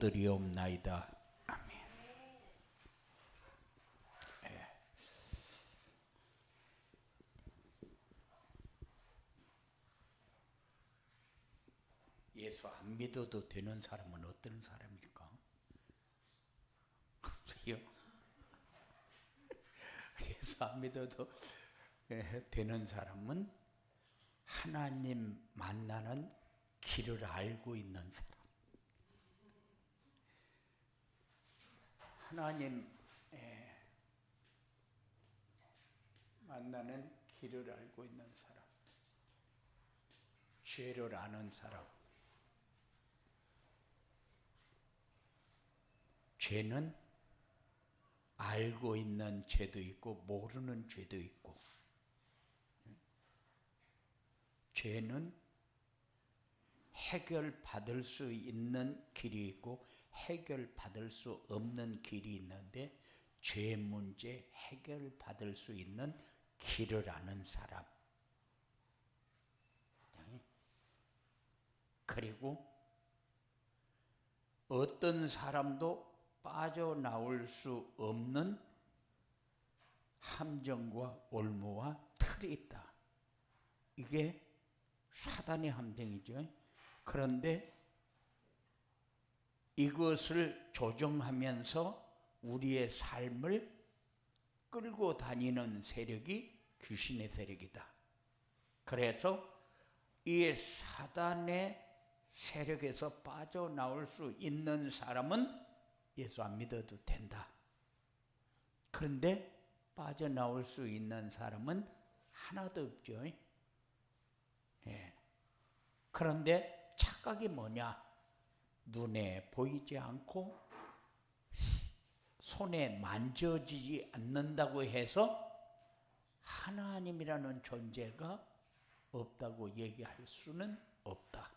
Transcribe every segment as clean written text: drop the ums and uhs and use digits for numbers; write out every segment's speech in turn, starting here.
드리옵나이다. 아멘. 예수 안 믿어도 되는 사람은 어떤 사람일까? 없어요. 예수 안 믿어도 되는 사람은 하나님 만나는 길을 알고 있는 사람. 하나님 만나는 길을 알고 있는 사람. 죄를 아는 사람. 죄는 알고 있는 죄도 있고 모르는 죄도 있고, 죄는 해결받을 수 있는 길이 있고 해결받을 수 없는 길이 있는데, 죄 문제 해결받을 수 있는 길을 아는 사람. 그리고 어떤 사람도 빠져나올 수 없는 함정과 올무와 틀이 있다. 이게 사단의 함정이죠. 그런데 이것을 조정하면서 우리의 삶을 끌고 다니는 세력이 귀신의 세력이다. 그래서 이 사단의 세력에서 빠져나올 수 있는 사람은 예수 안 믿어도 된다. 그런데 빠져나올 수 있는 사람은 하나도 없죠. 그런데 착각이 뭐냐? 눈에 보이지 않고 손에 만져지지 않는다고 해서 하나님이라는 존재가 없다고 얘기할 수는 없다.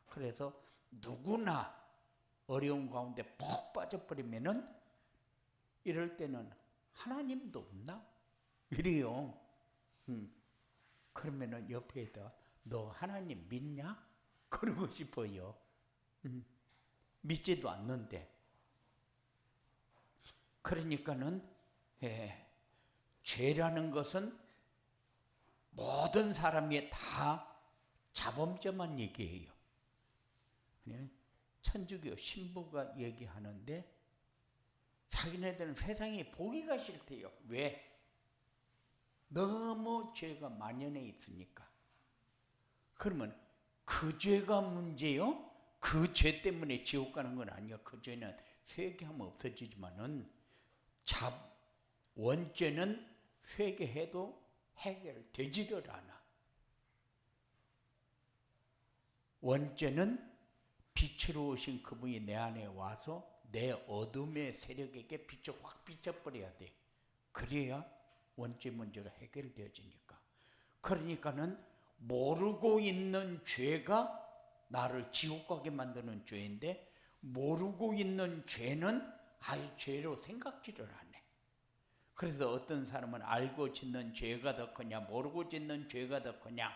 그래서 누구나 어려운 가운데 푹 빠져버리면은 이럴 때는 하나님도 없나? 이래요. 그러면은 옆에다 너 하나님 믿냐? 그러고 싶어요. 믿지도 않는데. 그러니까는 죄라는 것은 모든 사람이 다 자범죄만 얘기해요. 천주교 신부가 얘기하는데 자기네들은 세상에 보기가 싫대요. 왜? 너무 죄가 만연해 있으니까. 그러면 그 죄가 문제요? 그 죄 때문에 지옥 가는 건 아니야. 그 죄는 회개하면 없어지지만은 원죄는 회개해도 해결되지를 않아. 원죄는 빛으로 오신 그분이 내 안에 와서 내 어둠의 세력에게 빛을 확 비춰버려야 돼. 그래야 원죄 문제가 해결되어지니까. 그러니까는 모르고 있는 죄가 나를 지옥 가게 만드는 죄인데, 모르고 있는 죄는 아예 죄로 생각지를 안 해. 그래서 어떤 사람은 알고 짓는 죄가 더 크냐, 모르고 짓는 죄가 더 크냐,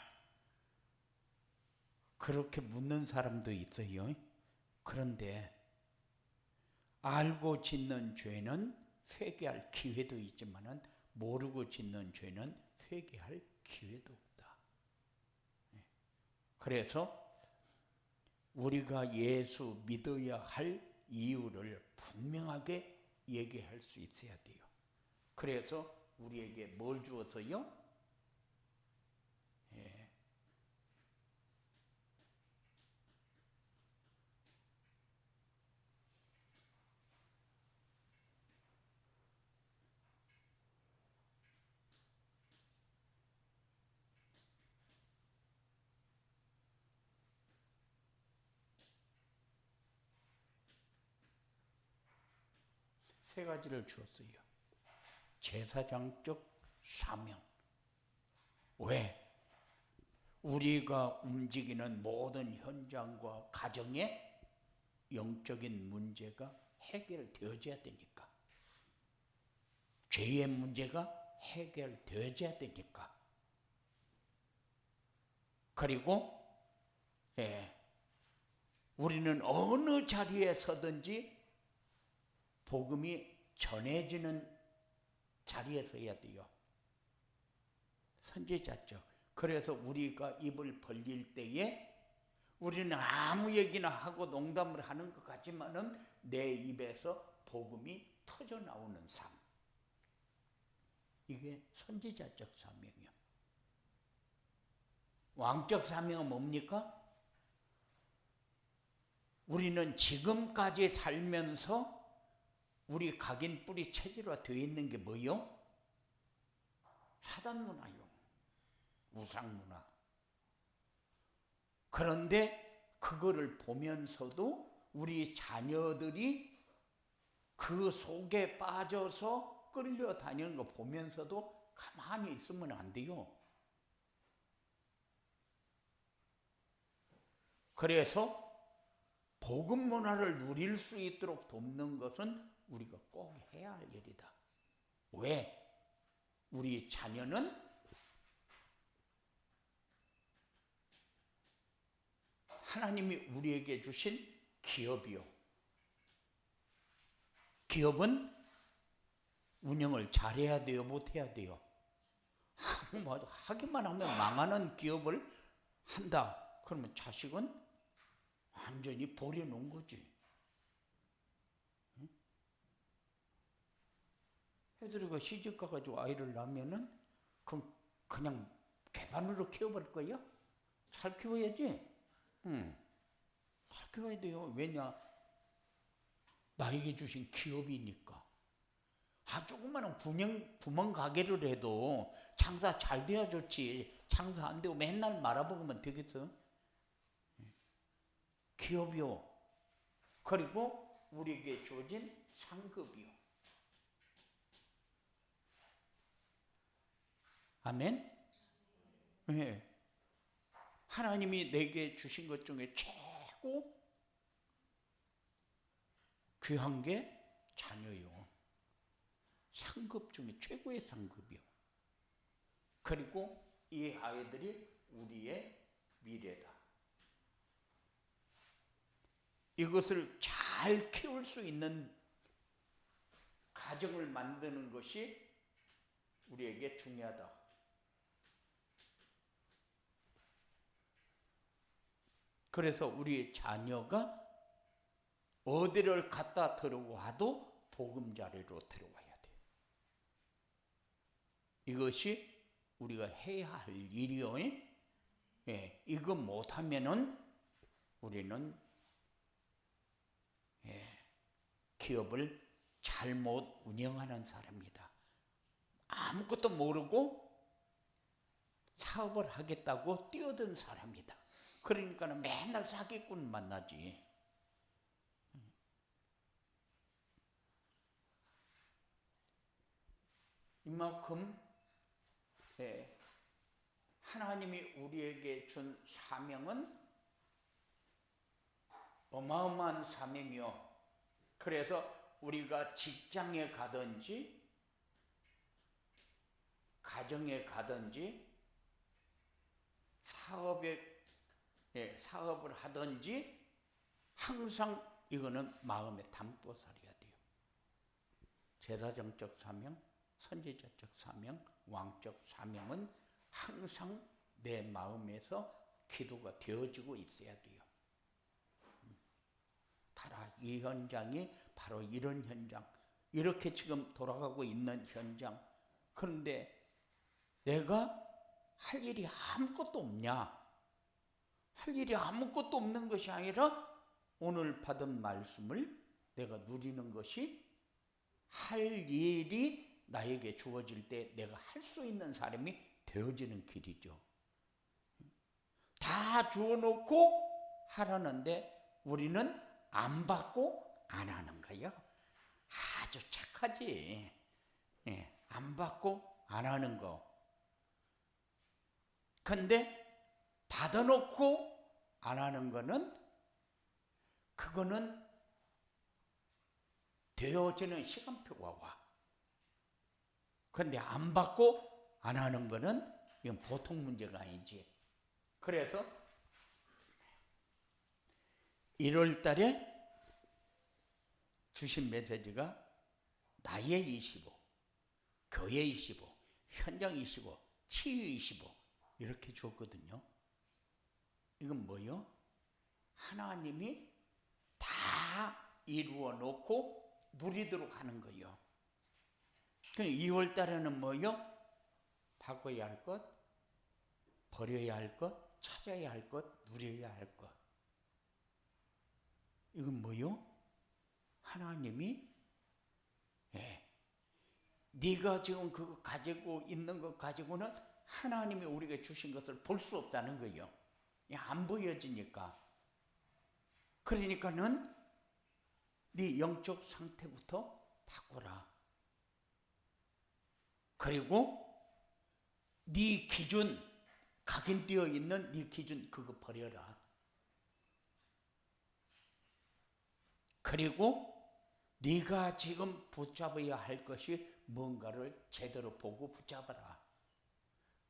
그렇게 묻는 사람도 있어요. 그런데 알고 짓는 죄는 회개할 기회도 있지만은 모르고 짓는 죄는 회개할 기회도 없다. 그래서 우리가 예수 믿어야 할 이유를 분명하게 얘기할 수 있어야 돼요. 그래서 우리에게 뭘 주었어요? 세 가지를 주었어요. 제사장적 사명. 왜? 우리가 움직이는 모든 현장과 가정의 영적인 문제가 해결되어져야 되니까. 죄의 문제가 해결되어져야 되니까. 그리고 우리는 어느 자리에 서든지 복음이 전해지는 자리에 서야 돼요. 선지자죠. 그래서 우리가 입을 벌릴 때에 우리는 아무 얘기나 하고 농담을 하는 것 같지만은 내 입에서 복음이 터져 나오는 삶. 이게 선지자적 사명이요. 왕적 사명은 뭡니까? 우리는 지금까지 살면서 우리 각인 뿌리 체질화 되어 있는 게 뭐요? 사단 문화요. 우상 문화. 그런데 그거를 보면서도 우리 자녀들이 그 속에 빠져서 끌려다니는 거 보면서도 가만히 있으면 안 돼요. 그래서 복음 문화를 누릴 수 있도록 돕는 것은 우리가 꼭 해야 할 일이다. 왜? 우리 자녀는 하나님이 우리에게 주신 기업이요. 기업은 운영을 잘해야 돼요, 못해야 돼요? 하기만 하면 망하는 기업을 한다. 그러면 자식은 완전히 버려놓은 거지. 애들이가 시집 가가지고 아이를 낳으면은 그럼 그냥 개판으로 키워버릴 거야? 잘 키워야지. 잘 키워야 돼요. 왜냐? 나에게 주신 기업이니까. 조그마한 구멍 가게를 해도 장사 잘 돼야 좋지. 장사 안 되고 맨날 말아먹으면 되겠어? 기업이요. 그리고 우리에게 주어진 상급이요. 아멘? 네. 하나님이 내게 주신 것 중에 최고 귀한 게 자녀요. 상급 중에 최고의 상급이요. 그리고 이 아이들이 우리의 미래다. 이것을 잘 키울 수 있는 가정을 만드는 것이 우리에게 중요하다. 그래서 우리 자녀가 어디를 갖다 들어와도 복음자리로 들어와야 돼. 이것이 우리가 해야 할 일이요. 예, 이거 못하면은 우리는 기업을 잘못 운영하는 사람이다. 아무것도 모르고 사업을 하겠다고 뛰어든 사람이다. 그러니까는 맨날 사기꾼 만나지. 이만큼 하나님이 우리에게 준 사명은 어마어마한 사명이요. 그래서 우리가 직장에 가든지 가정에 가든지 사업을 하든지 항상 이거는 마음에 담고 살아야 돼요. 제사장적 사명, 선지자적 사명, 왕적 사명은 항상 내 마음에서 기도가 되어지고 있어야 돼요. 봐라, 이 현장이 바로 이런 현장, 이렇게 지금 돌아가고 있는 현장. 그런데 내가 할 일이 아무것도 없냐? 할 일이 아무것도 없는 것이 아니라 오늘 받은 말씀을 내가 누리는 것이 할 일이 나에게 주어질 때 내가 할 수 있는 사람이 되어지는 길이죠. 다 주어놓고 하라는데 우리는 안 받고 안 하는 거예요. 아주 착하지. 안 받고 안 하는 거. 근데 받아놓고 안 하는 거는 그거는 되어지는 시간표가 와. 근데 안 받고 안 하는 거는 이건 보통 문제가 아니지. 그래서 1월 달에 주신 메시지가 나의 25, 교회 25, 현장 25, 치유 25 이렇게 주었거든요. 이건 뭐요? 하나님이 다 이루어 놓고 누리도록 하는 거예요. 2월 달에는 뭐요? 바꿔야 할 것, 버려야 할 것, 찾아야 할 것, 누려야 할 것. 이건 뭐요? 하나님이 네가 지금 그거 가지고 있는 것 가지고는 하나님이 우리가 주신 것을 볼 수 없다는 거예요. 안 보여지니까. 그러니까는 네 영적 상태부터 바꾸라. 그리고 네 기준, 각인되어 있는 네 기준 그거 버려라. 그리고 네가 지금 붙잡아야 할 것이 뭔가를 제대로 보고 붙잡아라.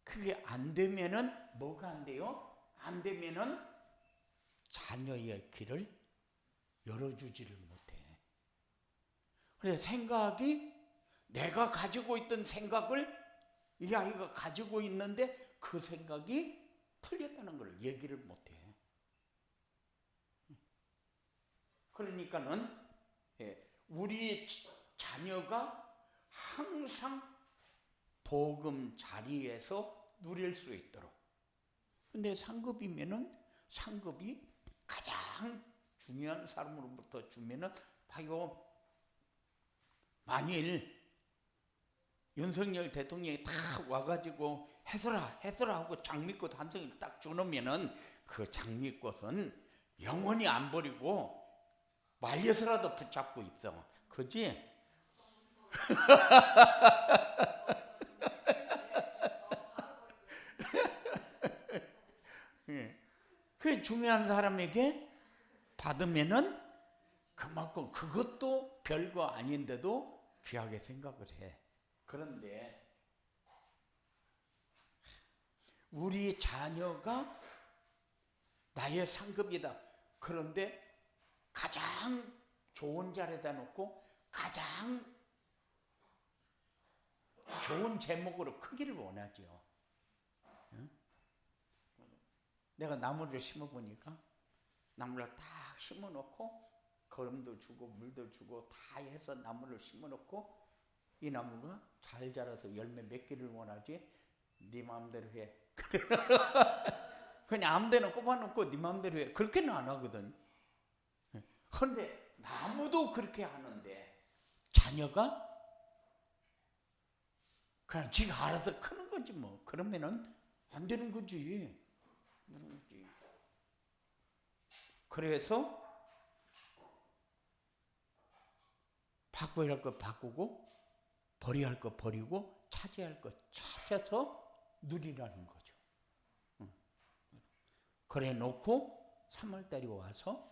그게 안 되면은 뭐가 안 돼요? 안 되면은 자녀의 길을 열어주지를 못해. 그래서 생각이 내가 가지고 있던 생각을 이 아이가 가지고 있는데 그 생각이 틀렸다는 걸 얘기를 못해. 그러니까는 우리 자녀가 항상 복음 자리에서 누릴 수 있도록. 근데 상급이면은 상급이 가장 중요한 사람으로부터 주면은 봐요. 만일 윤석열 대통령이 다 와가지고 해서라 하고 장미꽃 한 송이를 딱 주놓으면은 그 장미꽃은 영원히 안 버리고 말려서라도 붙잡고 있어. 그지? 그 중요한 사람에게 받으면은 그만큼 그것도 별거 아닌데도 귀하게 생각을 해. 그런데 우리 자녀가 나의 상급이다. 그런데 가장 좋은 자리에다 놓고 가장 좋은 제목으로 크기를 원하죠. 응? 내가 나무를 심어보니까 나무를 딱 심어놓고 거름도 주고 물도 주고 다 해서 나무를 심어놓고 이 나무가 잘 자라서 열매 몇 개를 원하지? 네 마음대로 해. 그냥 아무데나 꼽아놓고 네 마음대로 해. 그렇게는 안 하거든. 그런데 나무도 그렇게 하는데 자녀가 그냥 지가 알아서 크는 거지 뭐. 그러면은 안 되는 거지. 그래서 바꿔야 할 것 바꾸고 버려야 할 것 버리고 찾아야 할 것 찾아서 누리라는 거죠. 그래 놓고 3월달이 와서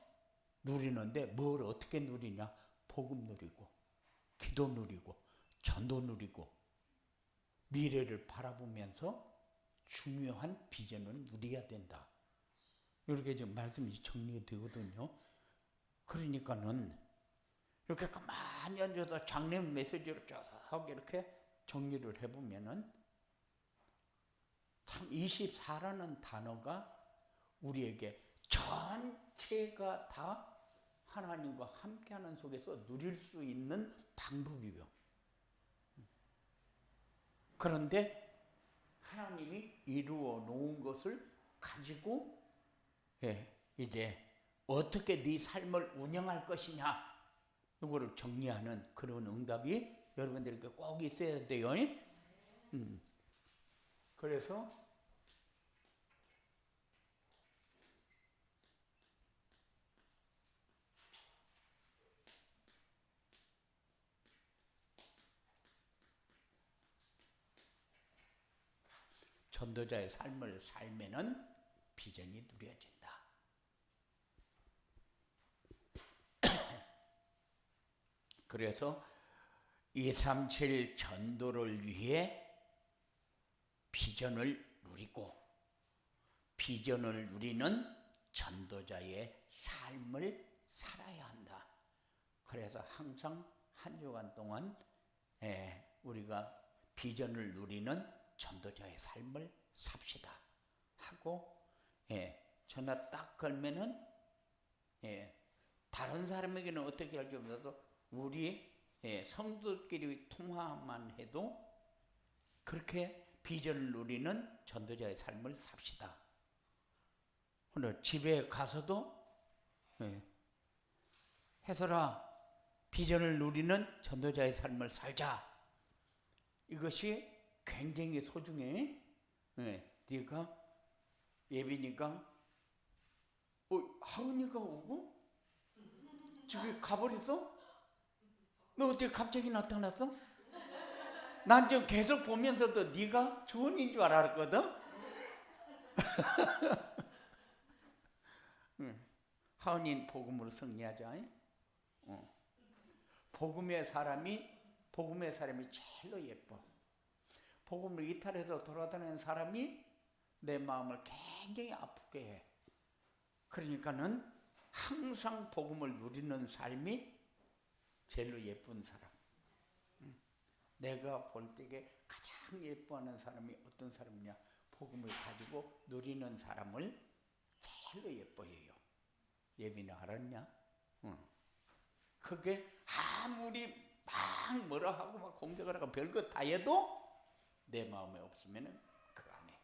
누리는데 뭘 어떻게 누리냐? 복음 누리고 기도 누리고 전도 누리고 미래를 바라보면서 중요한 비전을 누려야 된다. 이렇게 지금 말씀이 정리가 되거든요. 그러니까는 이렇게 가만히 앉아서 장례 메시지로 쭉 이렇게 정리를 해보면은 참 24라는 단어가 우리에게 전체가 다 하나님과 함께하는 속에서 누릴 수 있는 방법이요. 그런데 하나님이 이루어 놓은 것을 가지고 이제 어떻게 네 삶을 운영할 것이냐 이거를 정리하는 그런 응답이 여러분들에게 꼭 있어야 돼요. 그래서 전도자의 삶을 살면은 비전이 누려진다. 그래서 237 전도를 위해 비전을 누리고 비전을 누리는 전도자의 삶을 살아야 한다. 그래서 항상 한 주간 동안 우리가 비전을 누리는 전도자의 삶을 삽시다 하고 전화 딱 걸면은 다른 사람에게는 어떻게 할지 몰라도 우리 성도끼리 통화만 해도 그렇게 비전을 누리는 전도자의 삶을 삽시다. 오늘 집에 가서도 해설아 비전을 누리는 전도자의 삶을 살자. 이것이 굉장히 소중해. 네가 예비니까 하은이가 오고 집에 가버렸어? 너 어떻게 갑자기 나타났어? 난 지금 계속 보면서도 네가 주원인 줄 알았거든. 하은이는 복음으로 승리하자. 복음의 사람이 제일로 예뻐. 복음을 이탈해서 돌아다니는 사람이 내 마음을 굉장히 아프게 해. 그러니까는 항상 복음을 누리는 삶이 제일로 예쁜 사람. 내가 볼 때에 가장 예뻐하는 사람이 어떤 사람이냐? 복음을 가지고 누리는 사람을 제일로 예뻐해요. 예비는 알았냐? 그게 아무리 막 뭐라 하고 막 공격을 하고 별거 다 해도 내 마음에 없으면은 그 안 해.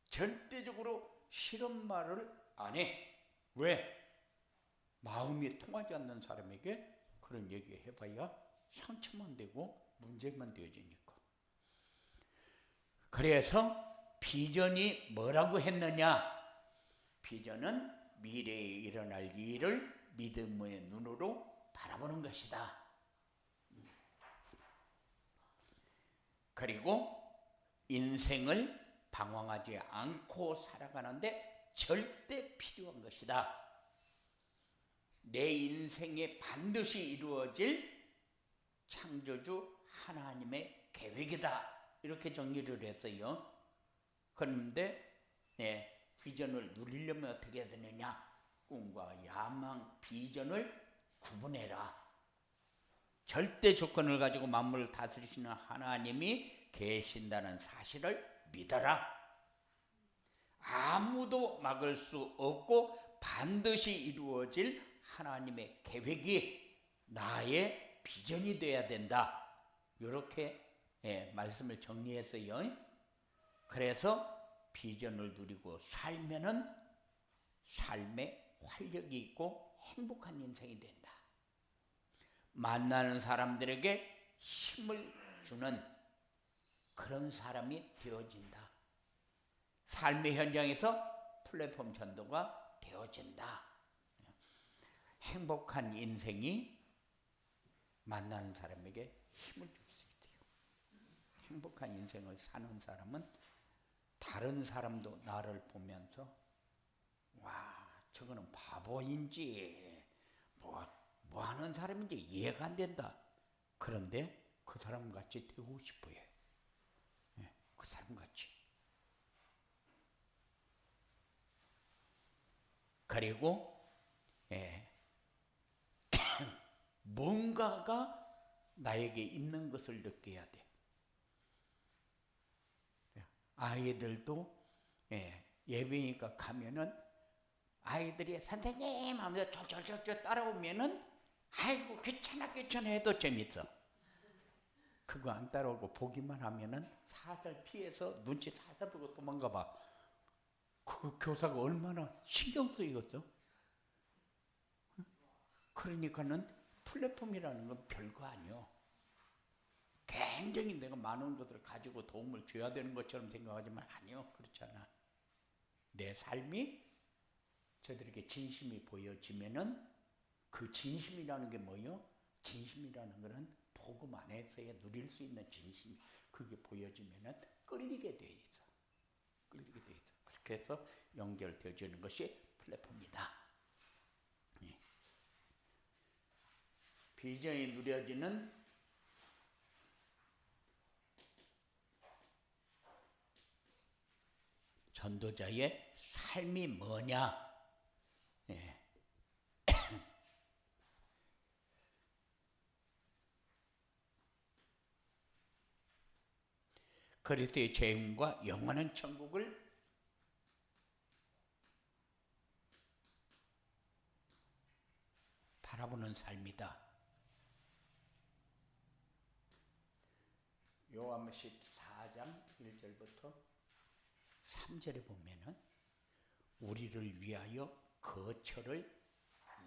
절대적으로 싫은 말을 안 해. 왜? 마음이 통하지 않는 사람에게 그런 얘기 해봐야 상처만 되고 문제만 되어지니까. 그래서 비전이 뭐라고 했느냐? 비전은 미래에 일어날 일을 믿음의 눈으로 바라보는 것이다. 그리고 인생을 방황하지 않고 살아가는데 절대 필요한 것이다. 내 인생에 반드시 이루어질 창조주 하나님의 계획이다. 이렇게 정리를 했어요. 그런데 비전을 누리려면 어떻게 해야 되느냐? 꿈과 야망, 비전을 구분해라. 절대 조건을 가지고 만물을 다스리시는 하나님이 계신다는 사실을 믿어라. 아무도 막을 수 없고 반드시 이루어질 하나님의 계획이 나의 비전이 돼야 된다. 이렇게 말씀을 정리했어요. 그래서 비전을 누리고 살면은 삶에 활력이 있고 행복한 인생이 된다. 만나는 사람들에게 힘을 주는 그런 사람이 되어진다. 삶의 현장에서 플랫폼 전도가 되어진다. 행복한 인생이 만나는 사람에게 힘을 줄 수 있대요. 행복한 인생을 사는 사람은 다른 사람도 나를 보면서 와, 저거는 바보인지 뭐 하는 사람인지 이해가 안 된다. 그런데 그 사람 같이 되고 싶어요. 그 사람 같이. 그리고 뭔가가 나에게 있는 것을 느껴야 돼. 아이들도 예배니까 가면은 아이들이 선생님 하면서 쫄쫄쫄쫄 따라오면은 아이고 귀찮아 해도 재밌어. 그거 안 따라오고 보기만 하면은 살살 피해서 눈치 살살 보고 도망가 봐. 그 교사가 얼마나 신경 쓰이겠어? 그러니까는 플랫폼이라는 건 별거 아니요. 굉장히 내가 많은 것들을 가지고 도움을 줘야 되는 것처럼 생각하지만 아니요. 그렇지 않아. 내 삶이 저들에게 진심이 보여지면은 그 진심이라는 게 뭐요? 진심이라는 것은 복음 안에서야 누릴 수 있는 진심. 그게 보여지면은 끌리게 돼 있어. 끌리게 돼 있어. 그렇게 해서 연결되어지는 것이 플랫폼이다. 비전이 누려지는 전도자의 삶이 뭐냐? 그리스도의 재림과 영원한 천국을 바라보는 삶이다. 요한복음 14장 1절부터 3절에 보면은 우리를 위하여 거처를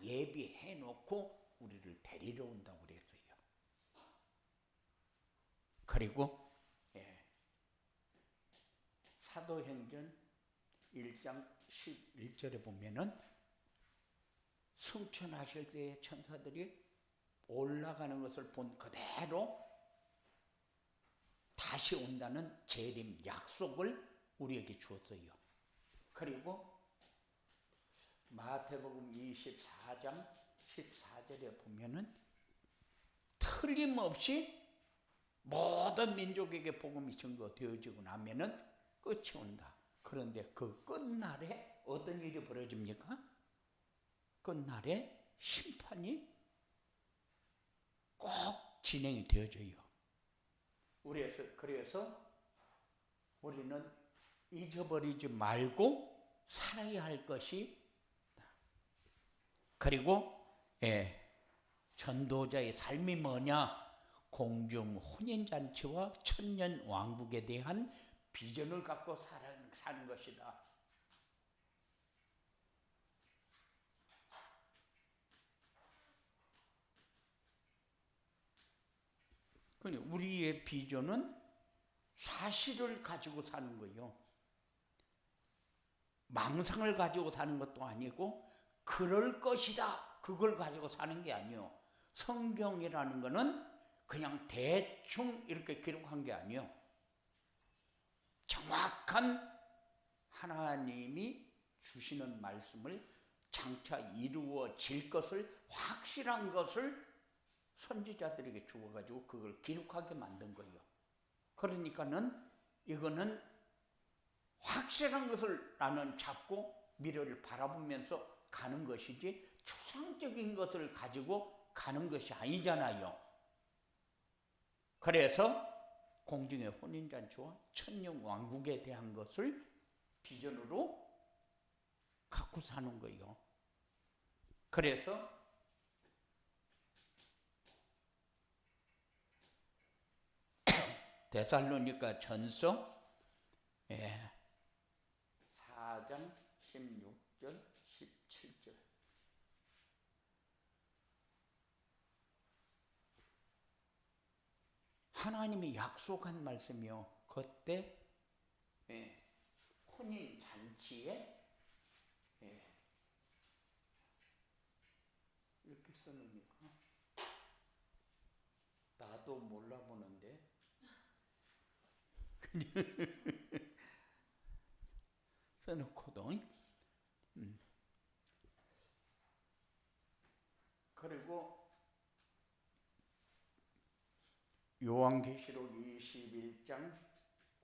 예비해 놓고 우리를 데리러 온다고 그랬어요. 그리고 사도행전 1장 11절에 보면은 승천하실 때에 천사들이 올라가는 것을 본 그대로 다시 온다는 재림 약속을 우리에게 주었어요. 그리고 마태복음 24장 14절에 보면은 틀림없이 모든 민족에게 복음이 증거되어지고 나면은 끝이 온다. 그런데 그 끝날에 어떤 일이 벌어집니까? 끝날에 심판이 꼭 진행이 되어져요. 그래서 우리는 잊어버리지 말고 살아야 할 것이, 그리고 전도자의 삶이 뭐냐? 공중 혼인잔치와 천년 왕국에 대한 비전을 갖고 사는 것이다. 우리의 비전은 사실을 가지고 사는 거예요. 망상을 가지고 사는 것도 아니고 그럴 것이다 그걸 가지고 사는 게 아니요. 성경이라는 거는 그냥 대충 이렇게 기록한 게 아니요. 정확한 하나님이 주시는 말씀을 장차 이루어질 것을, 확실한 것을 선지자들에게 주어가지고 그걸 기록하게 만든 거예요. 그러니까는 이거는 확실한 것을 나는 잡고 미래를 바라보면서 가는 것이지 추상적인 것을 가지고 가는 것이 아니잖아요. 그래서 공중의 혼인잔치와 천년 왕국에 대한 것을 비전으로 갖고 사는 거예요. 그래서 데살로니가 전서 4장 16절 17절 하나님이 약속한 말씀이요. 그때 혼인잔치에 이렇게 써놓으니까 나도 몰라보는데 써놓고도 그리고 요한계시록 21장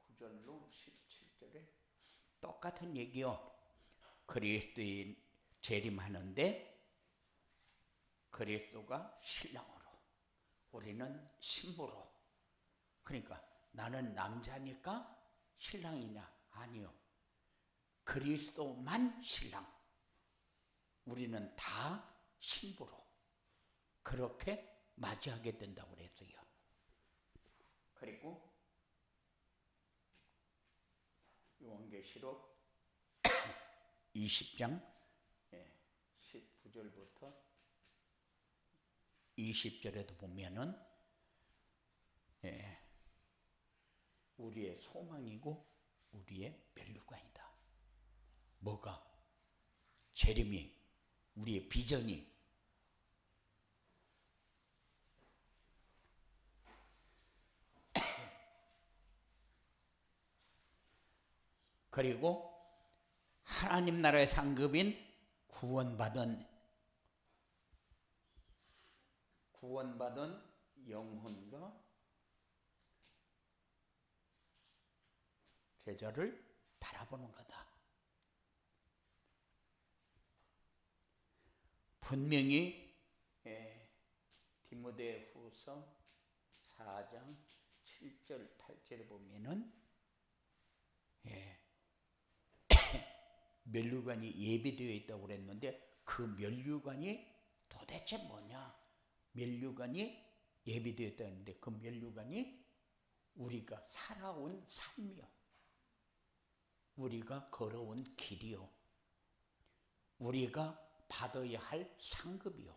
9절로 17절에 똑같은 얘기요. 그리스도인 재림하는데 그리스도가 신랑으로, 우리는 신부로. 그러니까 나는 남자니까 신랑이냐? 아니요. 그리스도만 신랑, 우리는 다 신부로 그렇게 맞이하게 된다고 그랬어요. 그리고 요한계시록 20장 19절부터 20절에도 보면은 우리의 소망이고 우리의 멸류관이다. 뭐가? 재림이, 우리의 비전이. 그리고 하나님 나라의 상급인 구원받은 영혼과 제자를 바라보는 거다. 분명히 디모데후서 4장 7절 8절에 보면은 예. 면류관이 예비되어 있다고 그랬는데 그 면류관이 도대체 뭐냐? 면류관이 예비되어 있다고 했는데 그 면류관이 우리가 살아온 삶이요, 우리가 걸어온 길이요, 우리가 받아야 할 상급이요.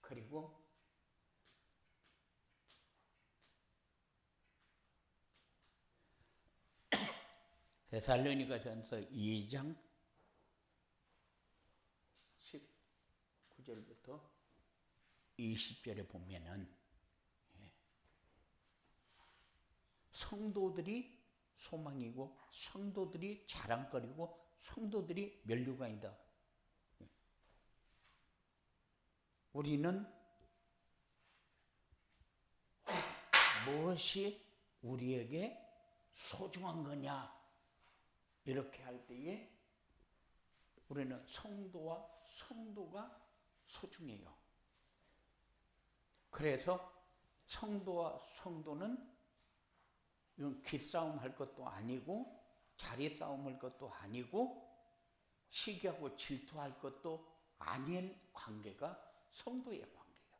그리고 데살로니가전서 2장 19절부터 20절에 보면은 성도들이 소망이고 성도들이 자랑거리고 성도들이 면류관이다. 우리는 무엇이 우리에게 소중한 거냐? 이렇게 할 때에 우리는 성도가 소중해요. 그래서 성도와 성도는 이건 기싸움 할 것도 아니고 자리 싸움 할 것도 아니고 시기하고 질투할 것도 아닌 관계가 성도의 관계예요.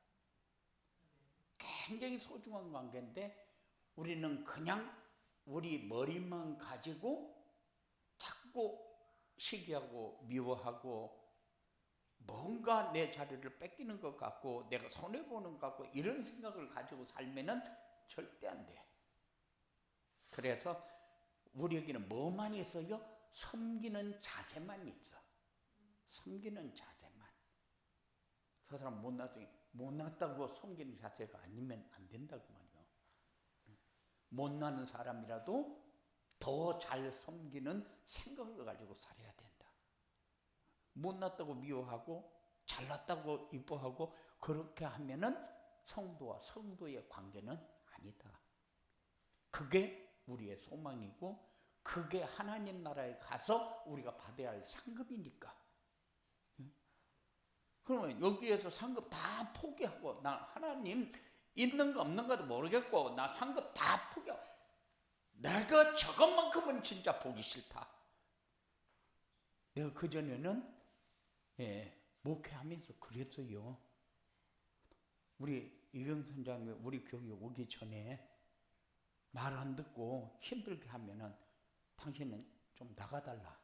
굉장히 소중한 관계인데 우리는 그냥 우리 머리만 가지고 자꾸 시기하고 미워하고 뭔가 내 자리를 뺏기는 것 같고 내가 손해보는 것 같고 이런 생각을 가지고 살면은 절대 안 돼. 그래서 우리에게는 뭐만 있어요? 섬기는 자세만 있어. 섬기는 자세만. 저 사람 못났다고 섬기는 자세가 아니면 안 된다고 말이야. 못나는 사람이라도 더 잘 섬기는 생각을 가지고 살아야 된다. 못났다고 미워하고 잘났다고 이뻐하고 그렇게 하면은 성도와 성도의 관계는 아니다. 그게 우리의 소망이고 그게 하나님 나라에 가서 우리가 받아야 할 상급이니까. 그러면 여기에서 상급 다 포기하고 나 하나님 있는 거 없는 것도 모르겠고 나 상급 다 포기하고 내가 저것만큼은 진짜 보기 싫다. 내가 그전에는 목회하면서 그랬어요. 우리 이경 선장님 우리 교회 오기 전에 말 안 듣고 힘들게 하면은 당신은 좀 나가달라.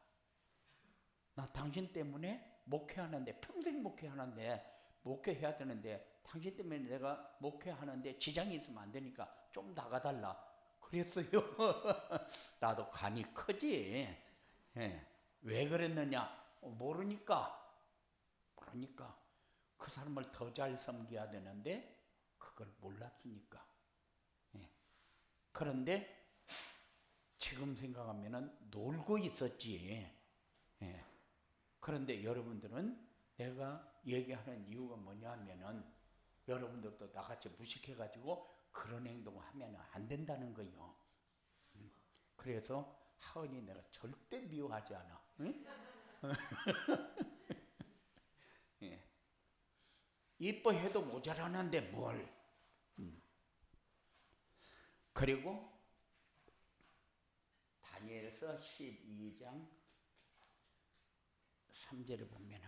나 당신 때문에 목회하는데 평생 목회하는데 목회해야 되는데 당신 때문에 내가 목회하는데 지장이 있으면 안 되니까 좀 나가달라. 그랬어요. 나도 간이 크지. 왜 그랬느냐? 모르니까 그 사람을 더 잘 섬겨야 되는데 그걸 몰랐으니까. 그런데 지금 생각하면은 놀고 있었지. 그런데 여러분들은 내가 얘기하는 이유가 뭐냐면은 여러분들도 나같이 무식해가지고 그런 행동을 하면 안 된다는 거예요. 그래서 하은이 내가 절대 미워하지 않아. 응? 이뻐해도 모자라는데 뭘. 그리고 다니엘서 12장 3절에 보면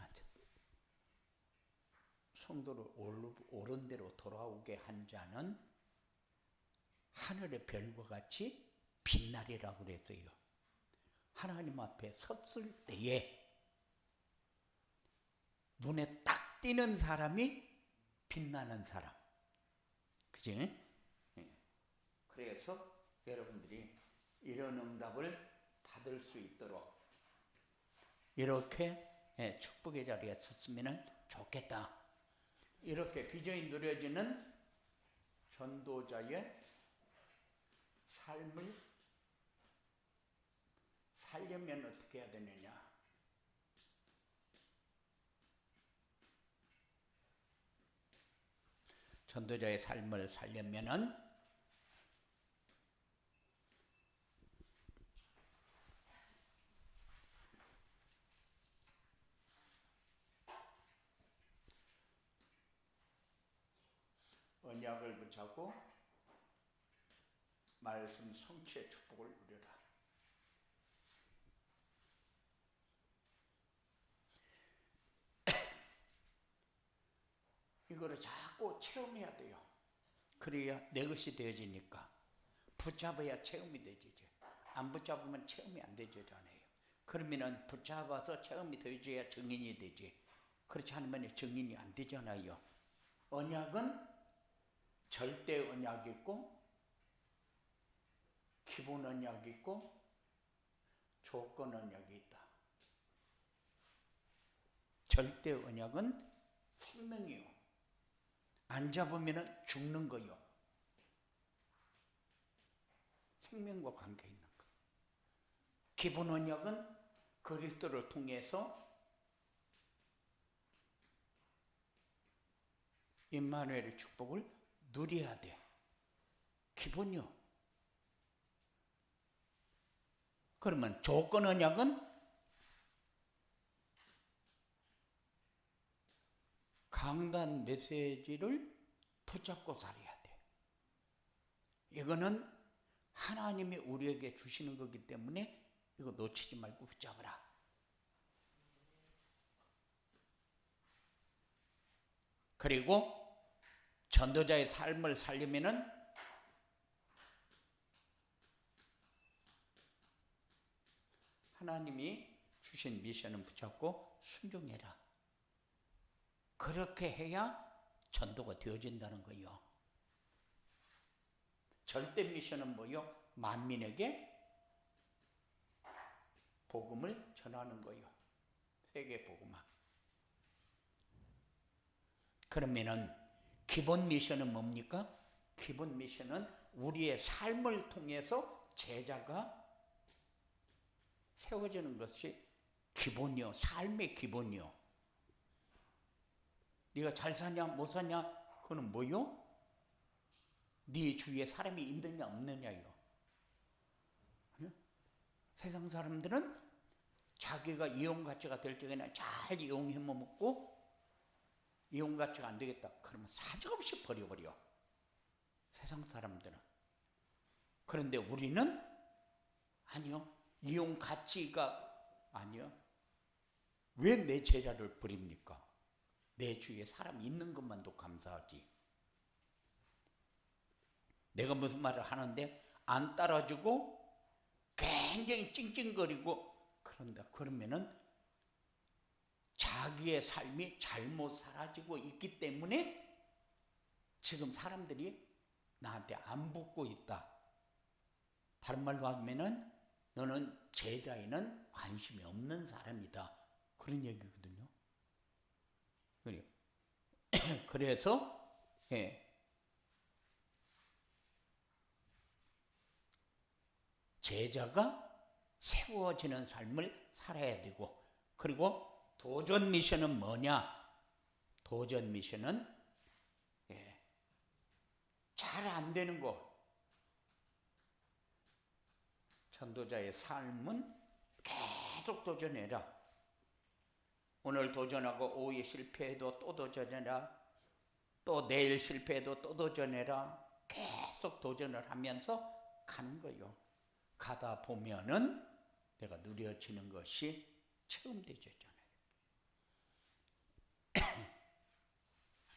성도를 옳은 대로 돌아오게 한 자는 하늘의 별과 같이 빛나리라고 그랬어요. 하나님 앞에 섰을 때에 눈에 딱 띄는 사람이 빛나는 사람. 그치? 그래서 여러분들이 이런 응답을 받을 수 있도록 이렇게 축복의 자리에 섰으면 좋겠다. 이렇게 비전이 누려지는 전도자의 삶을 살려면 어떻게 해야 되느냐? 전도자의 삶을 살려면은 언약을 붙잡고 말씀 성취의 축복을 누려라. 이거를 자꾸 체험해야 돼요. 그래야 내 것이 되어지니까. 붙잡아야 체험이 되지죠. 안 붙잡으면 체험이 안 되잖아요. 그러면은 붙잡아서 체험이 되어져야 증인이 되지. 그렇지 않으면 증인이 안 되잖아요. 언약은 절대 언약이 있고 기본 언약이 있고 조건 언약이 있다. 절대 언약은 생명이요. 안 잡으면 죽는 거요. 생명과 관계 있는 거. 기본 언약은 그리스도를 통해서 임마누엘의 축복을 누려야 돼. 기본이요. 그러면 조건 언약은 강단 메시지를 붙잡고 살아야 돼. 이거는 하나님이 우리에게 주시는 거기 때문에 이거 놓치지 말고 붙잡아라. 그리고 전도자의 삶을 살려면은 하나님이 주신 미션은 붙잡고 순종해라. 그렇게 해야 전도가 되어진다는 거예요. 절대 미션은 뭐요? 만민에게 복음을 전하는 거예요. 세계 복음화. 그러면은 기본 미션은 뭡니까? 기본 미션은 우리의 삶을 통해서 제자가 세워지는 것이 기본이요. 삶의 기본이요. 네가 잘 사냐 못 사냐 그거는 뭐요? 네 주위에 사람이 있느냐 없느냐요. 세상 사람들은 자기가 이용 가치가 될 적에는 잘 이용해 먹고 이용 가치가 안 되겠다 그러면 사정없이 버려버려. 세상 사람들은. 그런데 우리는 아니요. 이용 가치가 아니요. 왜 내 제자를 버립니까? 내 주위에 사람이 있는 것만도 감사하지. 내가 무슨 말을 하는데 안 따라주고 굉장히 찡찡거리고 그런다. 그러면은 자기의 삶이 잘못 사라지고 있기 때문에 지금 사람들이 나한테 안 붙고 있다. 다른 말로 하면은 너는 제자에는 관심이 없는 사람이다. 그런 얘기거든요. 그래서 제자가 세워지는 삶을 살아야 되고, 그리고 도전 미션은 뭐냐? 도전 미션은 잘 안 되는 거. 전도자의 삶은 계속 도전해라. 오늘 도전하고 오후에 실패해도 또 도전해라. 또 내일 실패해도 또 도전해라. 계속 도전을 하면서 가는 거예요. 가다 보면은 내가 누려지는 것이 처음 되잖아요.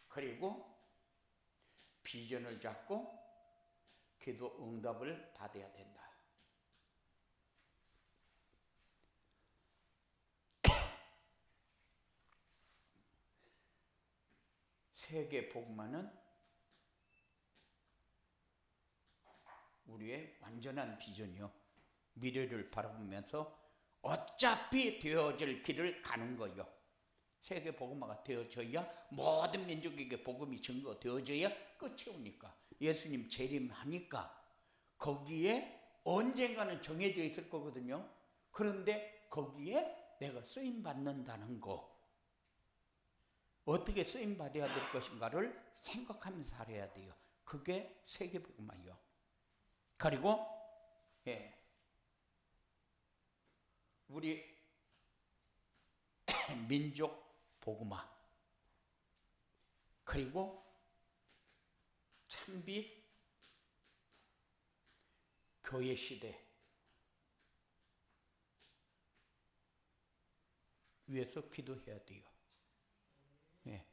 그리고 비전을 잡고 기도 응답을 받아야 된다. 세계 복음화는 우리의 완전한 비전이요. 미래를 바라보면서 어차피 되어질 길을 가는 거예요. 세계 복음화가 되어져야 모든 민족에게 복음이 증거되어져야 끝이 오니까. 예수님 재림하니까 거기에 언젠가는 정해져 있을 거거든요. 그런데 거기에 내가 쓰임 받는다는 거, 어떻게 쓰임 받아야 될 것인가를 생각하면서 살아야 돼요. 그게 세계 복음화예요. 그리고 우리 민족 복음화, 그리고 참빛 교회 시대 위해서 기도해야 돼요. 예.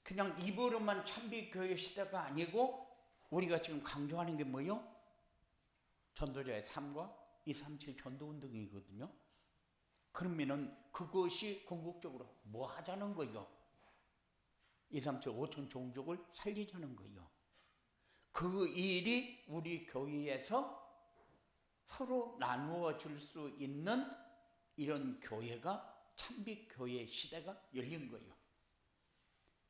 그냥 입으로만 참빛 교회 시대가 아니고 우리가 지금 강조하는 게 뭐요? 전도자의 삶과 237 전도운동이거든요. 그러면은 그것이 궁극적으로 뭐 하자는 거요? 237 5천 종족을 살리자는 거요. 그 일이 우리 교회에서 서로 나누어 줄 수 있는 이런 교회가 참빛 교회 시대가 열린 거예요.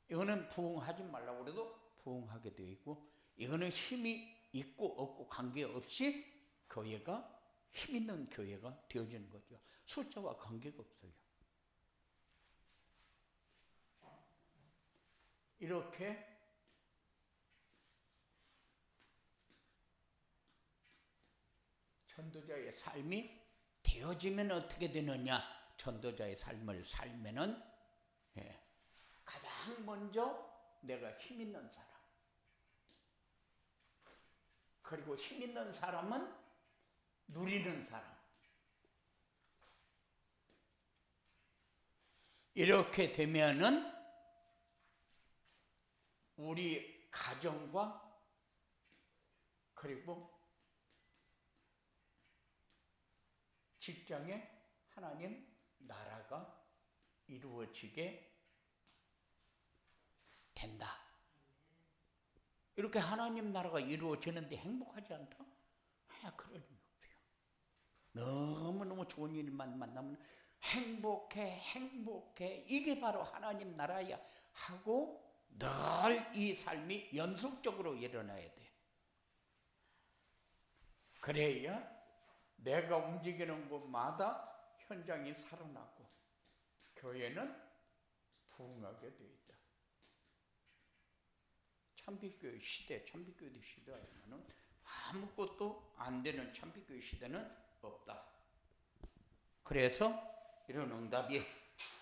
이거는 부흥하지 말라고 해도 부흥하게 되어 있고, 이거는 힘이 있고 없고 관계없이 교회가 힘 있는 교회가 되어지는 거죠. 숫자와 관계가 없어요. 이렇게 전도자의 삶이 되어지면 어떻게 되느냐? 전도자의 삶을 살면은 가장 먼저 내가 힘 있는 사람, 그리고 힘 있는 사람은 누리는 사람, 이렇게 되면은 우리 가정과 그리고 직장에 하나님 나라가 이루어지게 된다. 이렇게 하나님 나라가 이루어지는데 행복하지 않다? 그럴 리 없어요. 너무너무 좋은 일만 만나면 행복해. 이게 바로 하나님 나라야 하고 늘 이 삶이 연속적으로 일어나야 돼. 그래야 내가 움직이는 곳마다 현장이 살아나고 교회는 부흥하게 돼 있다. 참빛교회 시대, 참빛교회 시대에는 아무것도 안 되는 참빛교회 시대는 없다. 그래서 이런 응답이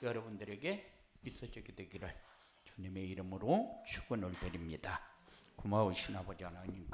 여러분들에게 있어지게 되기를 주님의 이름으로 축원을 드립니다. 고마우신 아버지 하나님